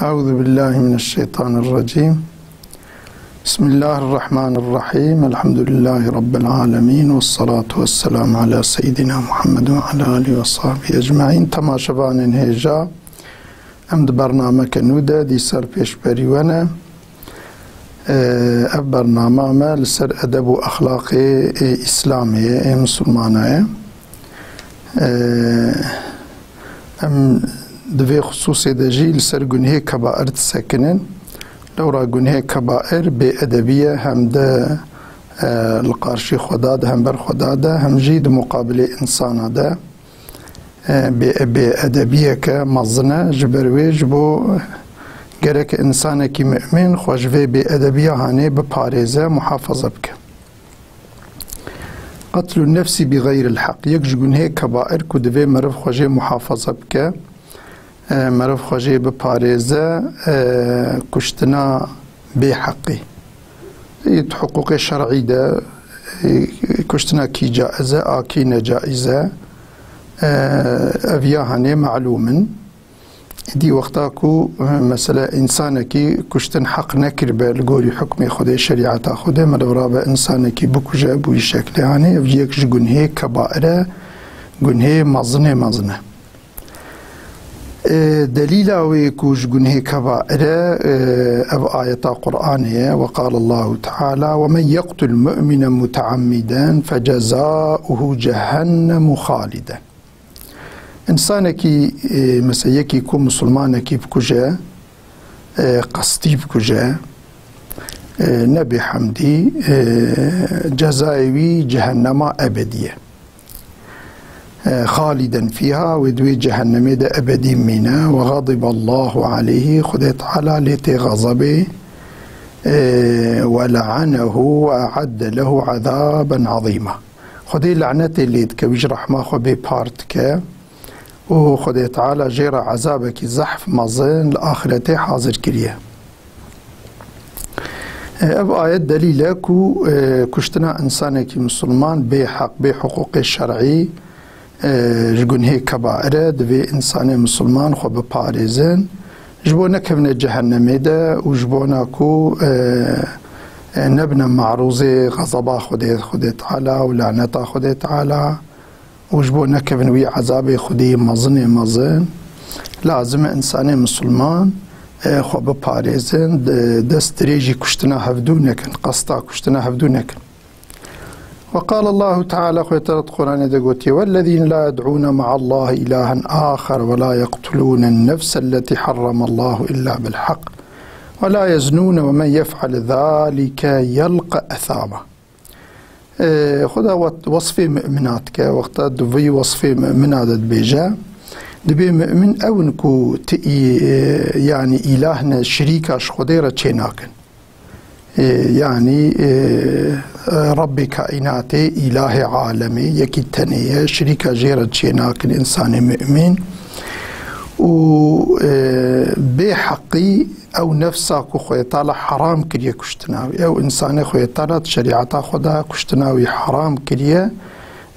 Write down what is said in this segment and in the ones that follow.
أعوذ بالله من الشيطان الرجيم. بسم الله الرحمن الرحيم. الحمد لله رب العالمين، والصلاة والسلام على سيدنا محمد وعلى آله وصحبه أجمعين. تماشبان هجا امد برنامه کنوده دی سر پیش بریوانه اب برنامه ما لسر ادب و اخلاق اسلامی مسلمانه ام دوی خصوصی دجی لسر گناه کبائر تسکنن. لورا گناه کبائر بی ادبیه هم ده القارشی خدا ده هم بر خدا ده هم جید مقابل انسان ده بی ادبیه که مزنه جبرویج بو گرک انسان کی مؤمن خوشوی بی ادبیه هانه بپارزه محافظه بکه. قتل النفس بغیر الحق یک جگنه کبائر که دوی مرف خوشه محافظه بکه، مرف خوشه بپارزه کشتنا بی حقی حقوق شرعی ده کشتنا کی جائزه آکی نجائزه اویا هنه معلومن دی وقتا کو مثلا انسان کی کشتن حق نکر به لگوری حکم خود شریعت خود مدورا به انسان کی بکجه بوی شکل هنه یک گناه کبائره گناه مزنه دليل أوي كوش جنه كبائر أو آية قرآنية وقال الله تعالى ومن يقتل مؤمنا متعمدا فجزاؤه جهنم خالدا. إنسانكي مسيكي كو مسلمانكي بكجا قصدي بكجا نبي حمدي جزائي جهنم أبدية خالدا فيها ودوي جهنم ده أبدي منا وغضب الله عليه خده تعالى لتي غضبه ولعنه وأعد له عذابا عظيما. خده لعنة اللي تكويج رحمه خبي بارتك وخده تعالى جير عذابك زحف مظن لآخرته حاضر كريه. اب آيات دليل كو كشتنا إنسانك مسلمان بحقوق الشرعي جگنه کبائره دوی انسان مسلمان خو بپارزن جبو نکفن جهنمه ده و جبو ناکو نبنا معروض غضبا خود تعالی و لعنتا خود تعالی و جبو نکفن وی عذاب خودی مزن لازم انسان مسلمان خو بپارزن دست ریجی کشتنا هفدو نکن قصتا کشتنا هفدو نکن. وقال الله تعالى خيطرت قرآن دقوتي والذين لا يدعون مع الله إلها آخر ولا يقتلون النفس التي حرم الله إلا بالحق ولا يزنون ومن يفعل ذلك يلقى أثاما. خدا وصف مؤمناتك وقت دبي وصف مؤمنات بيجا دبي مؤمن أو نكو يعني إلهنا شريكا شخديرة تشيناكن يعني ربي كائناتي إله عالمي يكي التنية شريكة جيرة شيناك الإنسان مؤمن و بحقي أو نفسك خويطالة حرام كريه كشتناوي أو إنسان خويطالة شريعة خدا كشتناوي حرام كريه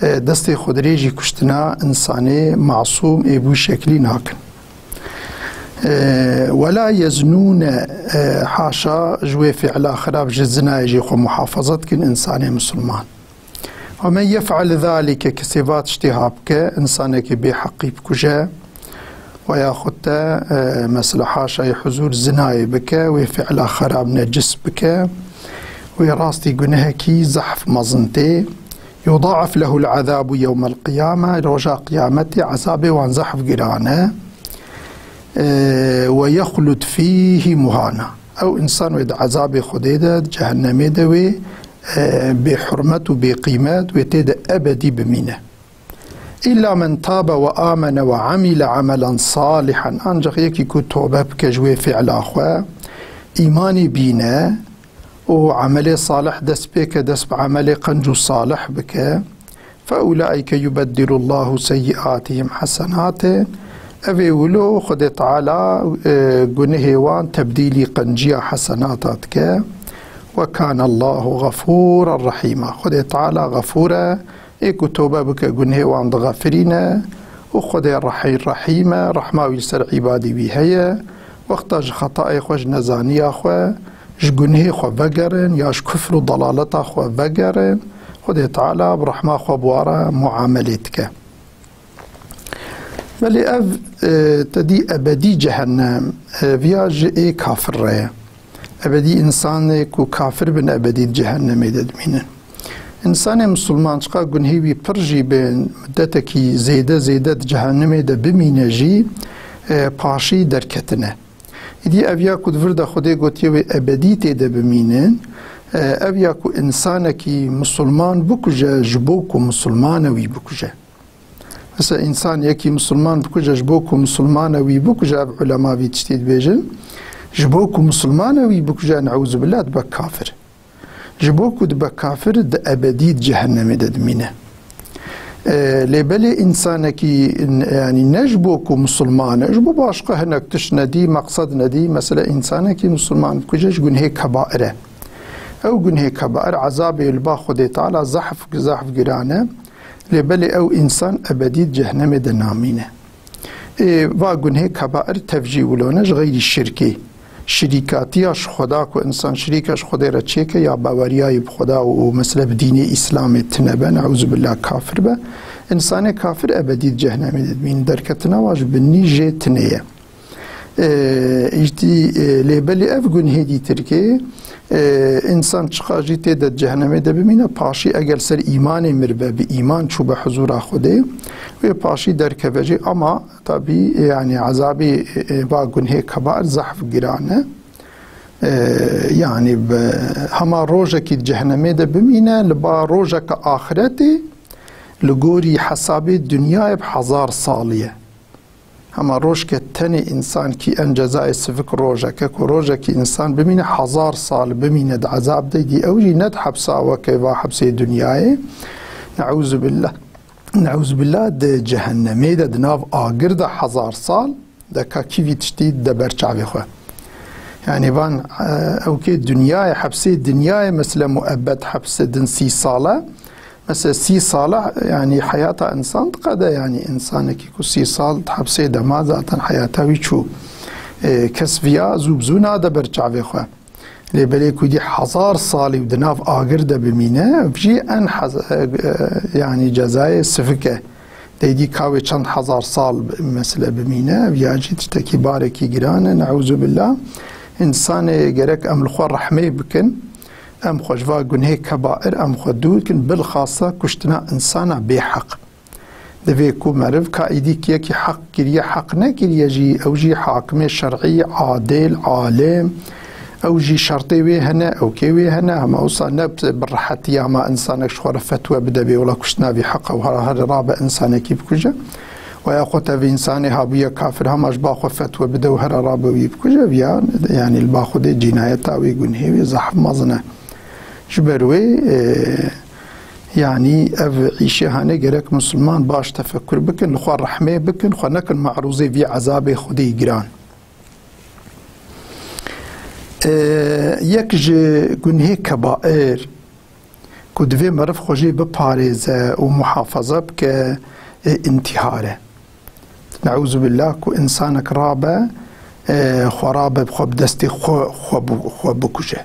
دستي خدريجي كشتنا إنساني معصوم إبو شكلي ناكن. ولا يزنون حاشا جوي فعل خراب جزنا يجي خو محافظتك إنسان مسلمان. ومن يفعل ذلك كسبات اشتهابك إنسانك بحقي بكجا وياخذ مثل حاشا يحزور زناي بك ويفعل خراب نجس بك ويراستي جنهكي زحف مزنتي يضاعف له العذاب يوم القيامة رجاء قيامتي عذابي وانزحف قرانه ويخلد فيه مهانا أو إنسان ويد عذاب خديدة جهنم دوي بحرمته بقيمات ويتيد أبدي بمينه إلا من تاب وآمن وعمل عملا صالحا أنجح يكي كو توبة بكجوي فعل أخوة إيماني بينا وعمل صالح دس بك دس بعمل قنجو صالح بك فأولئك يبدل الله سيئاتهم حسنات أبي ولو خد تعالى جنهوان تبديلي قنجيا حسناتك وكان الله غفورا رحيما. خد تعالى غفورا إيكو توبة بك جنهوان غافرين وخد رحيمة رحمة ويسر عبادي بهي وقتا ج خطأ خو ج نزانيا خو ج گناه خو بگرن یا ج كفر و ضلالتا خو بگرن خدای تعالی برحمه خو بواره معاملت که. ولی اف تدی ابدی جهنم ویاج ای کافر راه ابدی انسان کو کافر بن ابدی جهنم ددمینن. انسان مسلمان چقا گنهی بی پرجی بین مدت کی زیده جهنم ده بمینه جی پاشی درکتنه. ایدی اویا کو دورده خدای گوتیه و ابدی تیده بمینن اویا کو انسان کی مسلمان بکجه جبو کو مسلمان وی بکجه. مثلا انسان یکی مسلمان بکجه جبو کو مسلمان وی بکجه علماء وی تشتید بیجن جبو کو مسلمان وی بکجه نعوذ بالله دبا کافر. جبو کو دبا کافر ده ابدی جهنم ددمینه. لبلی انسان کی یعنی نجبو کو مسلمان جبو باشقه هنک تش ندی مقصد ندی مثلا انسان کی مسلمان بکجه گناه کبائره او گناه کبائر عذاب البا خدای تعالی زحف گرانه لبلی او انسان ابدی جهنم دنامینه. و گناه کبائر تفجیولونش غیر شرکی شریکاتیاش خدا کو انسان شریکش خدا را چیکه یا باوریای خدا و مثلا بدین اسلام تنبه نعوذ بالله کافر به انسان کافر ابدی جهنم دبین درکتنا واجب نیجه تنیه. اجتی لبلی اف گناه دی ترکه انسان چقاجی تیده جهنم ده بمینه پاشی اگر سر ایمان مربه به ایمان چوب حضور خوده و پاشی در کبجی اما طبی یعنی عذابی با گناه کبار زحف گرانه یعنی هما روژه که جهنم ده بمینه لبا روژه که آخرتی لگوری حسابی دنیای بحزار سالیه. اما روز که تن انسان کی انجزای سفک روزه که روزه کی انسان بمینه 1000 سال بمینه عذاب دی اوجی ند حبسا و که و حبس دنیای نعوذ بالله ده جهنمی ده ناف آگر ده 1000 سال ده کیوی تشتید ده برچاوی خو یعنی وان او که دنیای حبس دنیای مثل مؤبد حبس دن 30 ساله مثلا 30 ساله يعني حياة إنسان قدا يعني إنسان كيكو 30 سال تحبسه دما ذاتا حياته ويشو كسفيا زوبزونا دا برجعوه خواه لبالي كودي 1000 سالي ودناف آگر دا بمينه بجي ان يعني جزاي سفكه ديدي كاوي چند 1000 سال مثلا بمينه بياجي تشتكي باركي جرانه نعوذ بالله إنسان جرك أم الخوار رحمه بكن ام خوشوا گناه کبائر ام خودو کن بالخاصه کشتنا انسان بحق دوی کو معرف کایدی کی حق کریه حق نکریه جی او جی حاکم شرعی عادل عالم او جی شرطی وی هنه او کی وی هنه هم اوصا نبت بالراحتي ما انسانك شخور فتوى بدا بي ولا كشتنا بحق وهذا رابع انسان كيف كجا ويا خوتا في انسان هابيه كافر هم اش باخو فتوى بدا وهر رابع وي بكجا يعني الباخذ جنايته وي گنهي زحف مزنه جبروي يعني اف عيشه هانه جرك مسلمان باش تفكر بكن لخوا رحمه بكن خو نكن معروزي في عذاب خدي جران يك گنه كبائر كدوي مرف خوجي بپاريزه ومحافظه بك انتحاره نعوذ بالله كو انسانك رابه خرابه بخب دستي خو بكشه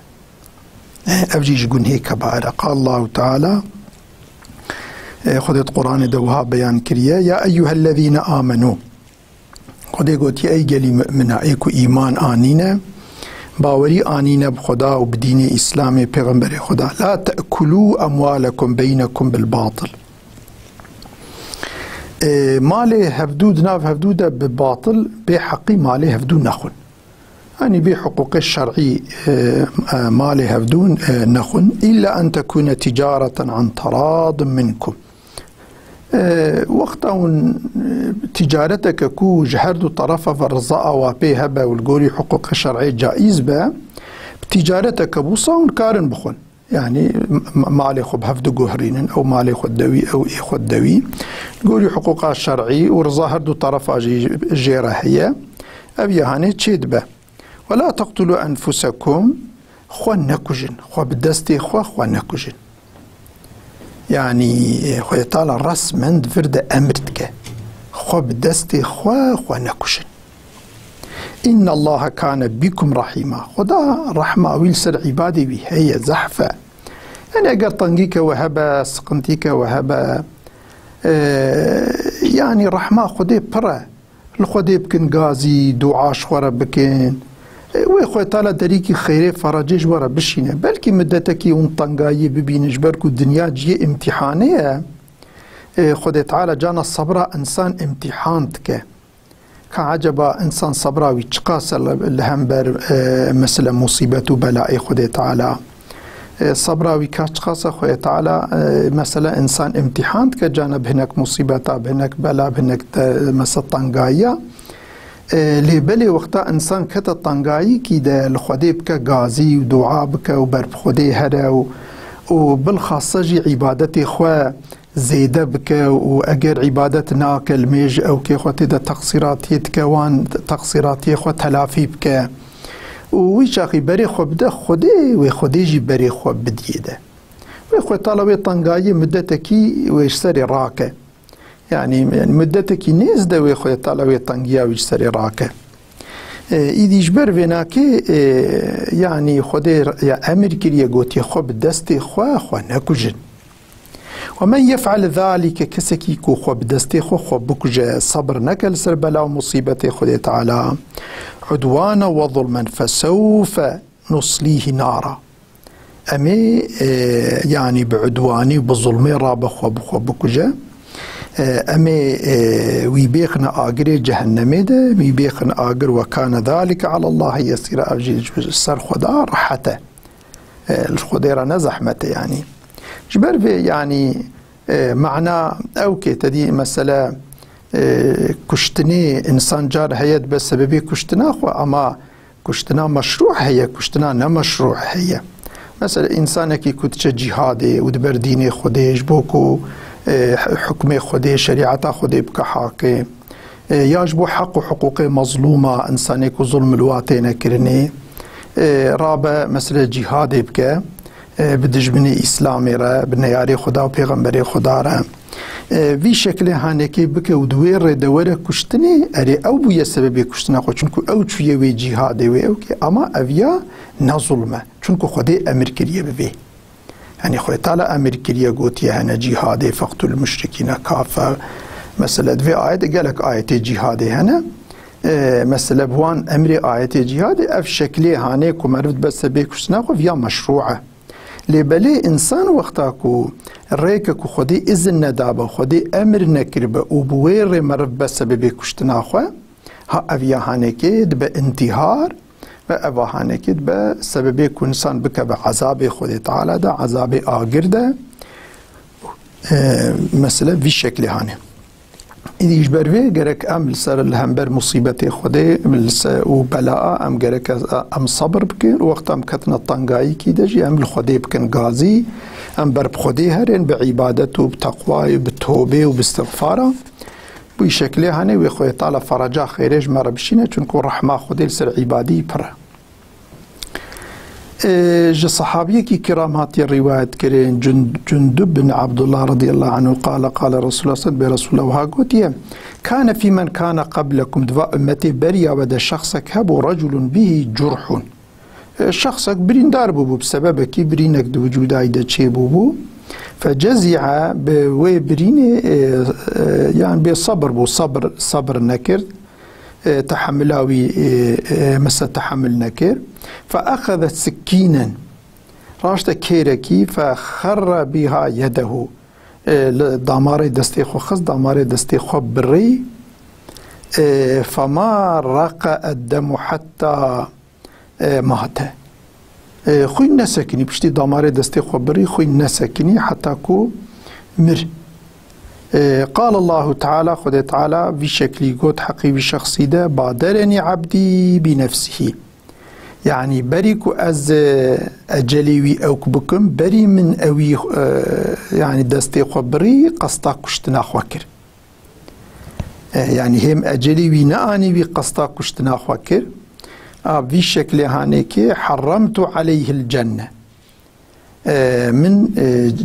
أفجيش گنه كبائر. قال الله تعالى خدت قرآن دوها بيان كريا يا أيها الذين آمنوا خدت قلت يا أي جلي مؤمنة ايكو إيمان آنينة باوري آنينة بخدا وبدين إسلامي پیغمبر خدا لا تأكلوا أموالكم بينكم بالباطل مالي هفدود ناف هفدودة بباطل بحقي مالي هفدود نخن يعني بحقوق الشرعي مالي هفدون نخن إلا أن تكون تجارة عن تراض منكم وقتا تجارتك كو جهرد طرفة فرزاء وابي هبا والقولي حقوق الشرعي جائز با تجارتك بوصا ونكارن بخن يعني مالي خب هفدو قهرين أو مالي خد دوي أو إي خد دوي قولي حقوق الشرعي ورزا هردو طرفة جيرة هي أبي هاني تشيد با ولا تقتلوا أنفسكم خو نكجن خو بدستي خو نكجن يعني خو يطال الرأس من فرد أمرتك خو بدستي خو نكجن إن الله كان بكم رحيما. خدا رحمة ويل سر عبادي بي هي زحفة. يعني أقر طنقيك وهبا سقنتيك وهبا يعني رحمة خدي برا الخدي بكن غازي دعاش ورا بكن ويخوي تعالى دريكي خيري فرجيج ورا بشينه بلكي مدتكي ونطنقاي ببين جبركو الدنيا جي امتحانية. خدي تعالى جانا الصبرة إنسان امتحانتك كعجبا إنسان صبراوي تشقاس الهمبر مثل مصيبة وبلاء خدي تعالى صبراوي كاشقاس خدي تعالى مثلا إنسان امتحانتك جانا بهناك مصيبة بهناك بلاء بهناك مثل طنقايا لي بلي وقتا إنسان كتا طنقاي كيدا الخدي بك غازي ودعاء بك وبرب خدي هدا وبالخاصة جي عبادتي خوا زيدة بك وأجر عبادة ناكل ميج أو كي خوتي دا تقصيراتي تكوان تقصيراتي خو تلافي بك ويشاخي بري خو بدا خدي وخدي جي بري خو بديده ويخو طالبي طنقاي مدتكي ويشتري راكه يعني مدتكي نيزده ويخو طالبي طنقيا ويشتري راكه إذا جبر فيناكي يعني خدي يا أمر كريا قوتي خو بدستي خو نكوجن ومن يفعل ذلك كسكي كو خو بدستي خو بكجا صبر نكل سربلا ومصيبتي خدي تعالى عدوانا وظلما فسوف نصليه نارا. أمي يعني بعدواني بظلمي رابا خو بكجا أمي ويبيخنا آقري جهنمي ده ويبيخنا آقر وكان ذلك على الله يسير أرجي سر خدا رحته الخديرة نزحمته يعني جبر في يعني معنى أو كي تدي مسألة كشتني إنسان جار هيد بسبب كشتنا أما كشتنا مشروع هي كشتنا نمشروع هي مثلا إنسانك كنت جهادي ودبر ديني خديش بوكو حكم خدي شريعة خدي بك حاكم يجب حق وحقوق مظلومة إنسانك ظلم الواتين كرني رابع مثلا جهادي بك بدج بني إسلامي را بنياري خدا و پیغمبري خدا را في شكل هانكي بك ودوير دوره كشتني اري او بو سبب كشتنا خو چونكو او چويه وي جهاد وي او كي اما اويا نظلمه چونكو خدي امر كريه بي يعني خو تعالى امر كريه قوتي هنا جهاد فقتل المشركين كافه مثلا في آية قالك آية جهاد هنا مثلا بوان امر آية جهاد اف شكلي هانيكو مرد بس بي كشتنا خو فيا مشروعه لبلي إنسان وقتاكو ريككو خدي إذن ندابا خدي أمر نكربا وبوير مربا سببي كشتناخوا ها أفيا هانيكي دبا انتهار وأفا هانيكي دبا سببي كنسان بكا بعذابي خدي تعالى دا عذابي آقر دا مثلا في شكل هاني إذا يجبر في جرك أم لسر الهمبر مصيبتي خدي وبلاء أم جرك أم صبر بكن وقت أم كتنا الطنقاي كيدجي أم الخدي بكن غازي أم برب خدي هرين بعبادته بتقوى وبتوبة وباستغفاره بشكل هني ويخوي طال فرجا خيرج ما ربشينا تنكو رحمة خدي لسر عبادي برا جا صحابية كي كرامات الرواية كرين جندب بن عبد الله رضي الله عنه قال رسول الله صلى الله عليه وسلم كان في من كان قبلكم دفاع أمتي بريا ودا شخصك هبو رجل به جرح شخصك برين داربو بسبب كي برينك دو وجود عيدة شيبو فجزع بوي برين يعني بصبر بو صبر نكر تحملاوي مسا تحمل نكر فأخذت سكينا راشت كيركي فخر بها يده داماري دستي خو خص داماري دستي خو بري فما رق الدم حتى مات خوي نسكني بشتي داماري دستي خو بري خوي نسكني حتى كو مر قال الله تعالى خد تعالى بشكل قد حقي بشخصي ده بادرني عبدي بنفسه يعني بريكو از اجليوي او كبكم بري من اوي يعني دستي خبري قصتا كشتنا خوكر يعني هم اجليوي ناني بي قصتا كشتنا خوكر بشكل هانيكي حرمت عليه الجنة من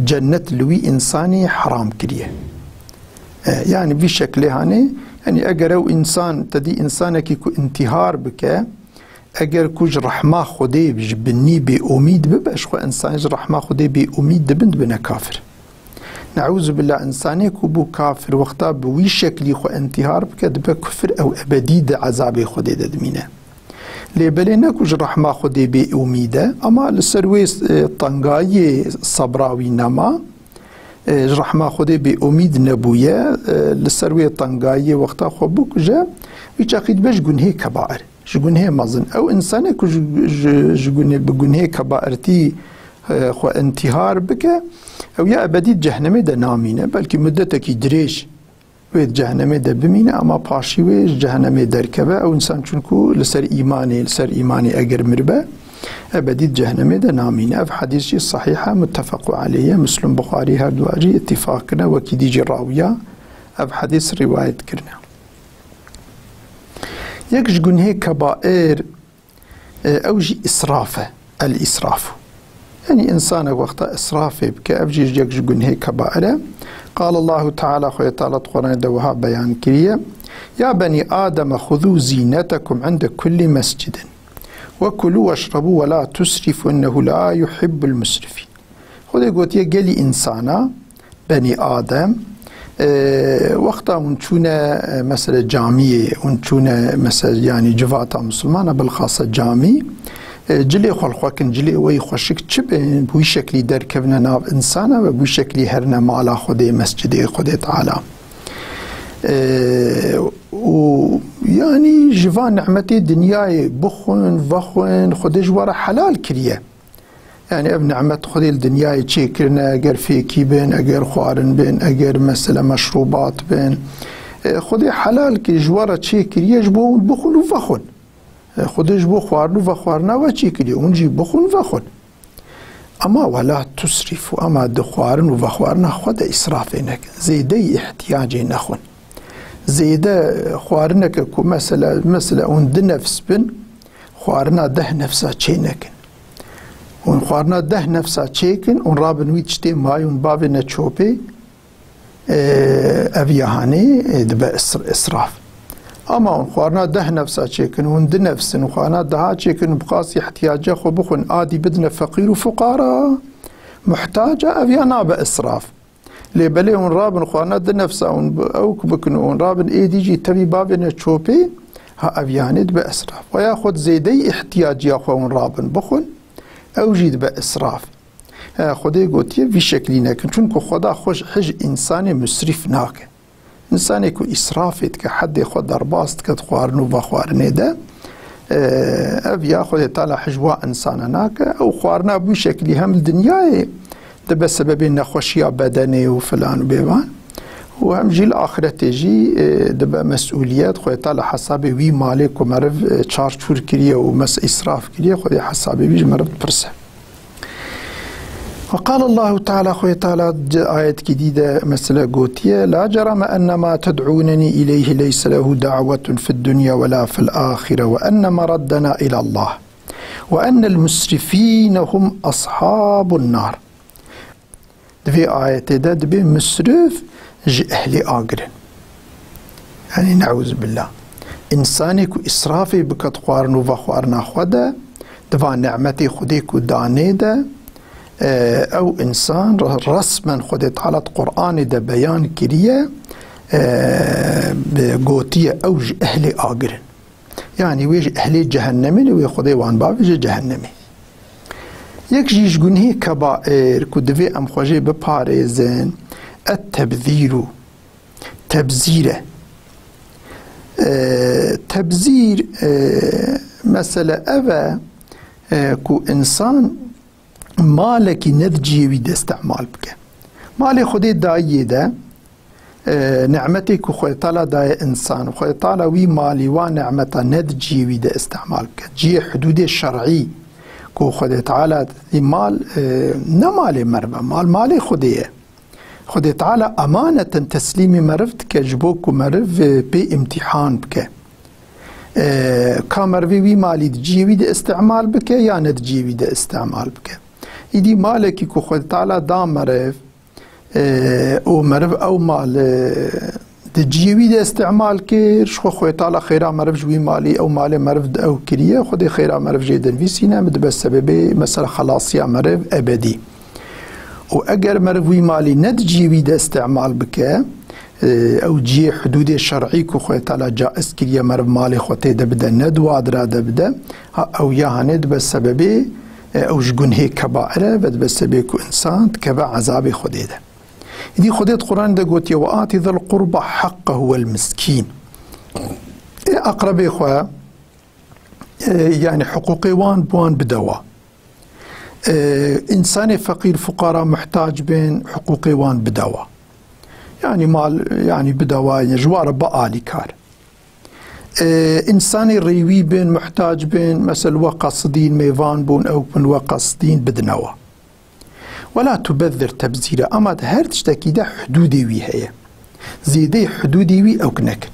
جنة لوي انساني حرام كريه يعني بشكل هاني يعني اگر او انسان تدي انسانك كو انتحار بك اگر كوج رحمة خدي بني بأميد بباش خو انسان رحمة خدي بأميد دبند بنا كافر. نعوذ بالله انساني كو بو كافر وقتا بوي شكلي خو انتحار بك دبا كفر او ابدي د عذاب خدي ددمينه لبلي نكوج رحمة خدي بأميده اما لسروي طنقاي صبراوي نما رحمة خدي بأميد نبويا لسروي طنقاي وقتا خو بوك جا ويشاقيد باش جنهي كبائر جنهي مازن او انساني كو بجنهي كبائرتي خو انتحار بك او يا ابدي جهنمي دا نامينه بلكي مدتك دريش ويد جهنمي دا بمينه اما باشي ويش جهنمي دركبه او انسان چونكو لسر ايماني اگر مربه ابدي جهنمي دا نامينه. اف حديثي صحيحه متفق عليه مسلم بخاري هر دواجي اتفاقنا وكي ديجي راويه اف حديث روايه كرنا. يكش جنهي كبائر اوجي اسرافه الاسراف يعني إنسان وقت إسرافه بك أبجي يكش جنهي كبائر. قال الله تعالى خويا تعالى قرآن دوها بيان كريه يا بني آدم خذوا زينتكم عند كل مسجد وكلوا واشربوا ولا تسرفوا إنه لا يحب المسرفين. خذي قلت يا قلي إنسانا بني آدم وقتا ونشونا مثلا جامية ونشونا مثلا يعني جفاتا مسلمانة بالخاصة جامي جلي خلقاكن جلي وي خوشك تشبين بوي شكلي دركبنا ناب إنسانا وبوي شكلي هرنا مالا خدي مسجد خدي تعالى ويعني جفان نعمتي دنياي بخون فخون خدي جوارا حلال كريه يعني ابن نعمت خدي الدنياي تشي كرنا اگر فيكي بين اگر خوارن بين اگر مثلا مشروبات بين خدي حلال كي جوارا تشي كريه جبون بخون وفخون خودش بو خوارنو و خوارنا و چی کلی اونجی بخون و خون اما ولا تسرفوا اما د خوارن و خوارنا خود اسراف نکن زیده احتیاج نخون زیده خوارنک کو مثلا اون د نفس بن خوارنا ده نفسا چی نکن اون خوارنا ده نفسا چی کن اون رابن ویچتی مایون باب نچوبه اویهانه دبا اسراف اما اون خوارنا ده نفسا چیکن اون ده نفسن و خوارنا ده چیکن بقاسی احتیاجه خو بخون آدی بدن فقیر و فقارا محتاجه اویانا با اسراف لبلی اون رابن خوارنا ده نفسا اون اوک بکن اون رابن ایدی جی تبی بابن چوپی ها اویاند با اسراف و یا خود زیده احتیاجی خو اون رابن بخون او جید با اسراف خودی گوتیه وی شکلی نکن چون که خدا خوش حج انسان مسرف ناکن انسانی که اسرافید که حد خود در باست که خوارنو و خوارنه ده اویا خود تعالی حجوا انسان ناکه او خوارنا بو شکلی هم الدنیای ده بسبب نخوشی بدنی و فلان و بیوان و هم جیل آخرت جی ده به مسئولیت خود تعالی حساب وی مالک و مرف چارچور کریه و مس اسراف کریه خود حساب وی مرف پرسه. وقال الله تعالى خويا تعالى آيات جديدة مثل قوتية لا جرم أن ما تدعونني إليه ليس له دعوة في الدنيا ولا في الآخرة وأن مردنا إلى الله وأن المسرفين هم أصحاب النار. في آيات دبي مسرف أهل آقرن يعني نعوذ بالله إنساني كو إسرافي بكت خوارنو وخوارنا خودا دفع نعمتي خديك دانيدا او انسان رسما خود تعالى قرآن ده بيان كريه بقوتيه اوج اهل آقرن يعني ويج اهل جهنمي وي خدي وان بابج جهنمي يك جيش جنهي كبائر كدفي ام خوجي بباريزن التبذير تبذيره تبذير مثلا أبا كو إنسان مالك ندجي ويد استعمال بك مالي خدي دايي ده نعمتي كو خوي طالا داي إنسان خوي طالا وي مالي ونعمتا ندجي ويد استعمال بك جي حدود الشرعي كو خدي تعالى مال نمالي مربا مالي خديه خدي تعالى أمانة تسليمي مرفت كجبوك ومرف بي امتحان بك كامروي وي مالي تجيوي ده استعمال بك يا نتجيوي ده استعمال بك يدي مالكي كو خدي تعالى دا مرف او مرف او مال جيوي ده استعمال كير خو تعالى خيرا مرف جوي مالي او مالي مرف او كريه خدي خيرا مرف جيدن في سينا مد بسبب مثلا خلاصيا مرف ابدي واجر مرفوي مالي ند جيوي ده استعمال بك او جي حدود الشرعي كو خو تعالى جائز كريه مرف مالي خوتي دبدا ند وادرا دبدا او يا هند بسبب او جگون هي كبائر بد بسبب كو انسان كبا عذاب خدي ده دي خديت قرآن ده قلت وآتي ذا القربى حقه والمسكين أقرب إخوة يعني حقوقي وان بوان بدوا إنسان فقير فقراء محتاج بين حقوقي وان بدوا يعني مال يعني بدوا جوار بقالي كار إنسان ريوي بين محتاج بين مثل وقصدين ميفان بون أو من وقصدين بدنوا ولا تبذر تبذيرا أما هر تشتكي ده حدودي وي هي زيدي حدودي وي أو كنك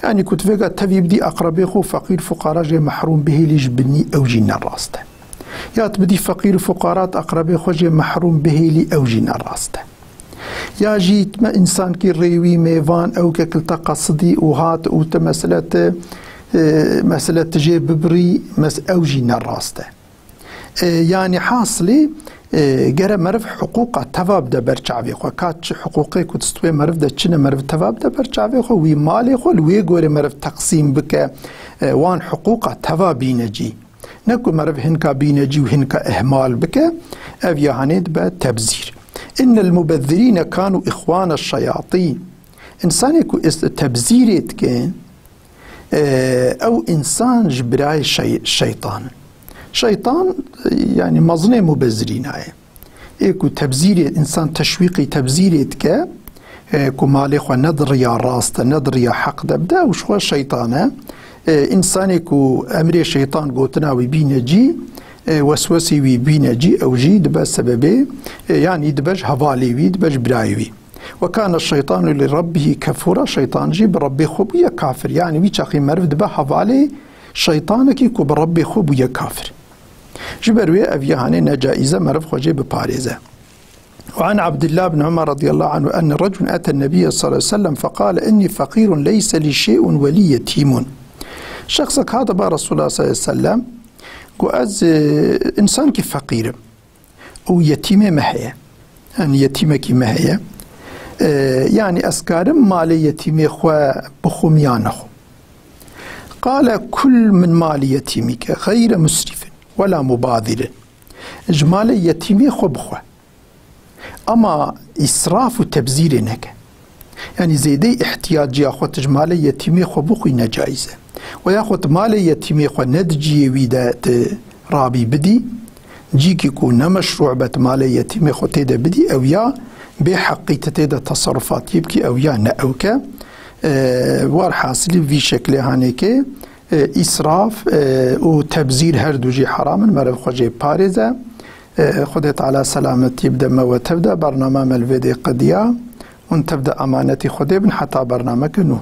يعني كنت فيقا تبي بدي أقربي خو فقير فقراء جي محروم به ليش بني أو جينا راسته يا تبدي فقير فقراء أقربي خو جي محروم به لي أو جينا راسته يا جيت ما إنسان كي ريوي ميفان أو ككلتا قصدي وهات أو مسألة تجي ببري أو جينا راسته يعني حاصلي جرى مرف حقوق تفاب ده برچاوي خو كات حقوقي كتستوي مرف ده چنه مرف تفاب ده برچاوي خو وي مالي خو وي غوري مرف تقسيم بك وان حقوق تفاب بينجي نكو مرف هنكا بينجي وهنكا اهمال بك اف يهانيد بتبذير ان المبذرين كانوا اخوان الشياطين انسان يكو تبذيرت كان او انسان جبراي الشيطان شيطان يعني مظنه مبذرين هاي ايكو تبذير انسان تشويقي تبذيرت ك كو مالي خو نظر يا راست نظر يا حق دبدا وشو الشيطان انسان كو امر الشيطان قوتنا وبينجي وسوسي وبينجي او جي دبا سببه يعني دبج هفالي وي دبج برايوي وكان الشيطان لربه كفورا شيطان جي بربي خوبيا كافر يعني وي تشاخي مرف دبا هفالي شيطانك كو بربي خوبيا كافر جبروي أفيهاني نجائزة مرف خوجي بباريزة وعن عبد الله بن عمر رضي الله عنه أن رجل أتى النبي صلى الله عليه وسلم فقال إني فقير ليس لي شيء ولي يتيم شخصك هذا بقى رسول الله صلى الله عليه وسلم قاز إنسان كي فقير أو يتيمة ما هي يعني يتيمة كي ما هي يعني أسكارم مالي يتيمة خوا بخميانه قال كل من مال يتيمك غير مسرف ولا مباذر إجمالي يتيمي خبخة أما إسراف وتبذير نك يعني زيدي احتياج ياخد إجمالي يتيمي خبخي نجائزة وياخد مالي يتيمي خو ندجي ويدات رابي بدي جيكي كون مشروع بت مالي يتيمي خو تيدا بدي أو يا بحقي تتيدا تصرفات يبكي أو يا نأوكا والحاصل في شكل هانيكي إسراف وتبذير هردوجي حرام مرف خوجي باريزة خدت على سلامة يبدأ ما وتبدأ برنامج الفيديو قديا وان تبدأ أمانتي خدي حتى برنامج نو